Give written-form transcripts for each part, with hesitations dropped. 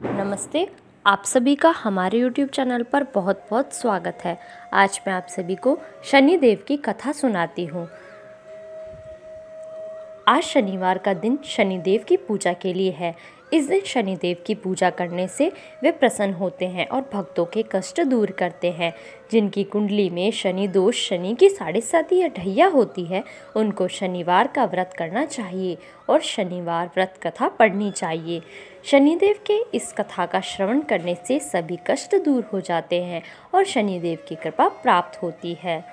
नमस्ते। आप सभी का हमारे YouTube चैनल पर बहुत बहुत स्वागत है। आज मैं आप सभी को शनिदेव की कथा सुनाती हूँ। आज शनिवार का दिन शनिदेव की पूजा के लिए है। इस दिन शनिदेव की पूजा करने से वे प्रसन्न होते हैं और भक्तों के कष्ट दूर करते हैं। जिनकी कुंडली में शनि दोष, शनि की 7.5 या ढैया होती है, उनको शनिवार का व्रत करना चाहिए और शनिवार व्रत कथा पढ़नी चाहिए। शनिदेव के इस कथा का श्रवण करने से सभी कष्ट दूर हो जाते हैं और शनिदेव की कृपा प्राप्त होती है।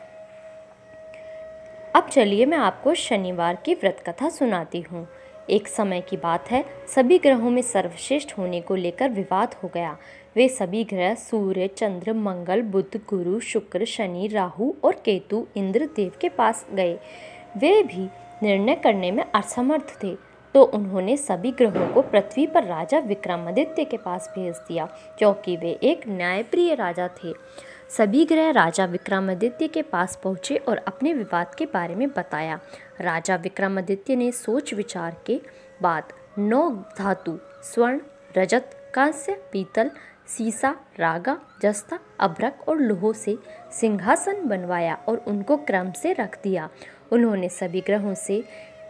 अब चलिए मैं आपको शनिवार की व्रत कथा सुनाती हूँ। एक समय की बात है, सभी ग्रहों में सर्वश्रेष्ठ होने को लेकर विवाद हो गया। वे सभी ग्रह सूर्य, चंद्र, मंगल, बुध, गुरु, शुक्र, शनि, राहु और केतु इंद्र देव के पास गए। वे भी निर्णय करने में असमर्थ थे, तो उन्होंने सभी ग्रहों को पृथ्वी पर राजा विक्रमादित्य के पास भेज दिया, क्योंकि वे एक न्यायप्रिय राजा थे। सभी ग्रह राजा विक्रमादित्य के पास पहुँचे और अपने विवाद के बारे में बताया। राजा विक्रमादित्य ने सोच विचार के बाद 9 धातु स्वर्ण, रजत, कांस्य, पीतल, सीसा, रागा, जस्ता, अभ्रक और लोह से सिंहासन बनवाया और उनको क्रम से रख दिया। उन्होंने सभी ग्रहों से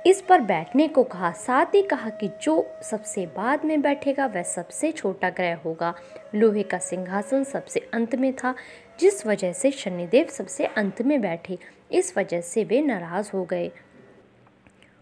इस पर बैठने को कहा, साथ ही कहा कि जो सबसे बाद में बैठेगा वह सबसे छोटा ग्रह होगा। लोहे का सिंहासन सबसे अंत में था, जिस वजह से शनिदेव सबसे अंत में बैठे। इस वजह से वे नाराज हो गए।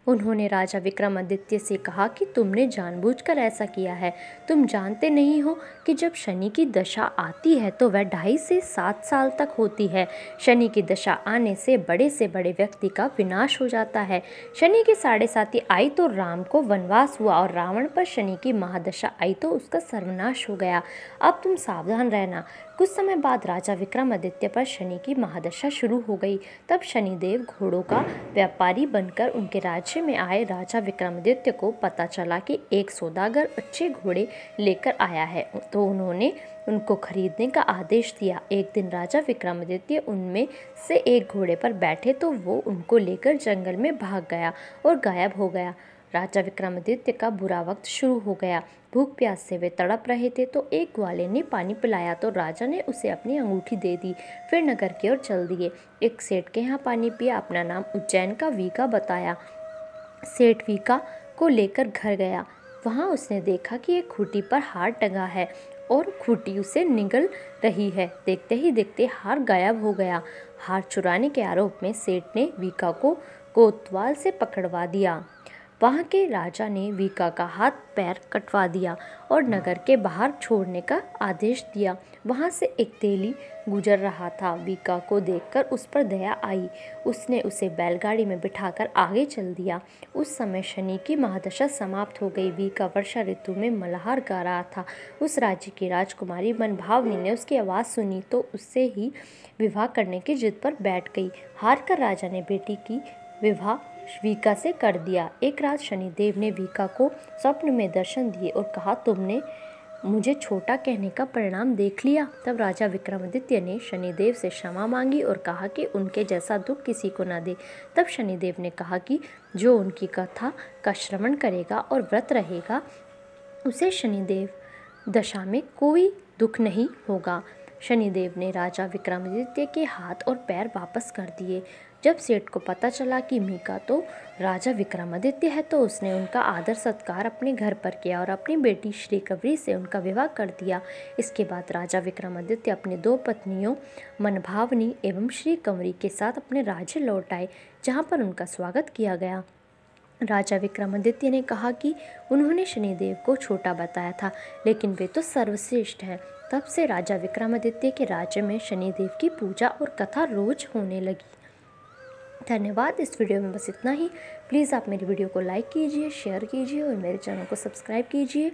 उन्होंने राजा विक्रमादित्य से कहा कि तुमने जानबूझकर ऐसा किया है। तुम जानते नहीं हो कि जब शनि की दशा आती है तो वह 2.5 से 7 साल तक होती है। शनि की दशा आने से बड़े व्यक्ति का विनाश हो जाता है। शनि की 7.5 आई तो राम को वनवास हुआ और रावण पर शनि की महादशा आई तो उसका सर्वनाश हो गया। अब तुम सावधान रहना। कुछ समय बाद राजा विक्रमादित्य पर शनि की महादशा शुरू हो गई। तब शनिदेव घोड़ों का व्यापारी बनकर उनके राज्य में आए। राजा विक्रमादित्य को पता चला कि एक सौदागर अच्छे घोड़े लेकर आया है, तो उन्होंने उनको खरीदने का आदेश दिया। एक दिन राजा विक्रमादित्य उनमें से एक घोड़े पर बैठे तो वो उनको लेकर जंगल में भाग गया और गायब हो गया। राजा विक्रमादित्य का बुरा वक्त शुरू हो गया। भूख प्यास से वे तड़प रहे थे, तो एक ग्वाले ने पानी पिलाया तो राजा ने उसे अपनी अंगूठी दे दी। फिर नगर की ओर चल दिए। एक सेठ के यहाँ पानी पिया। अपना नाम उज्जैन का वीका बताया। सेठ वीका को लेकर घर गया। वहाँ उसने देखा कि एक खूंटी पर हार टंगा है और खूंटी उसे निगल रही है। देखते ही देखते हार गायब हो गया। हार चुराने के आरोप में सेठ ने वीका को कोतवाल से पकड़वा दिया। वहाँ के राजा ने वीका का हाथ पैर कटवा दिया और नगर के बाहर छोड़ने का आदेश दिया। वहाँ से एक तेली गुजर रहा था। वीका को देखकर उस पर दया आई। उसने उसे बैलगाड़ी में बिठाकर आगे चल दिया। उस समय शनि की महादशा समाप्त हो गई। वीका वर्षा ऋतु में मल्हार गा रहा था। उस राज्य की राजकुमारी मनभावनी ने उसकी आवाज़ सुनी तो उससे ही विवाह करने की जिद पर बैठ गई। हार कर राजा ने बेटी की विवाह वीका से कर दिया। एक रात शनिदेव ने वीका को स्वप्न में दर्शन दिए और कहा, तुमने मुझे छोटा कहने का परिणाम देख लिया। तब राजा विक्रमादित्य ने शनिदेव से क्षमा मांगी और कहा कि उनके जैसा दुख किसी को न दे। तब शनिदेव ने कहा कि जो उनकी कथा का श्रवण करेगा और व्रत रहेगा, उसे शनिदेव दशा में कोई दुख नहीं होगा। शनिदेव ने राजा विक्रमादित्य के हाथ और पैर वापस कर दिए। जब सेठ को पता चला कि मीका तो राजा विक्रमादित्य है, तो उसने उनका आदर सत्कार अपने घर पर किया और अपनी बेटी श्रीकवरी से उनका विवाह कर दिया। इसके बाद राजा विक्रमादित्य अपनी 2 पत्नियों मनभावनी एवं श्रीकवरी के साथ अपने राज्य लौट आए, जहाँ पर उनका स्वागत किया गया। राजा विक्रमादित्य ने कहा कि उन्होंने शनिदेव को छोटा बताया था, लेकिन वे तो सर्वश्रेष्ठ हैं। तब से राजा विक्रमादित्य के राज्य में शनिदेव की पूजा और कथा रोज होने लगी। धन्यवाद। इस वीडियो में बस इतना ही। प्लीज़ आप मेरी वीडियो को लाइक कीजिए, शेयर कीजिए और मेरे चैनल को सब्सक्राइब कीजिए।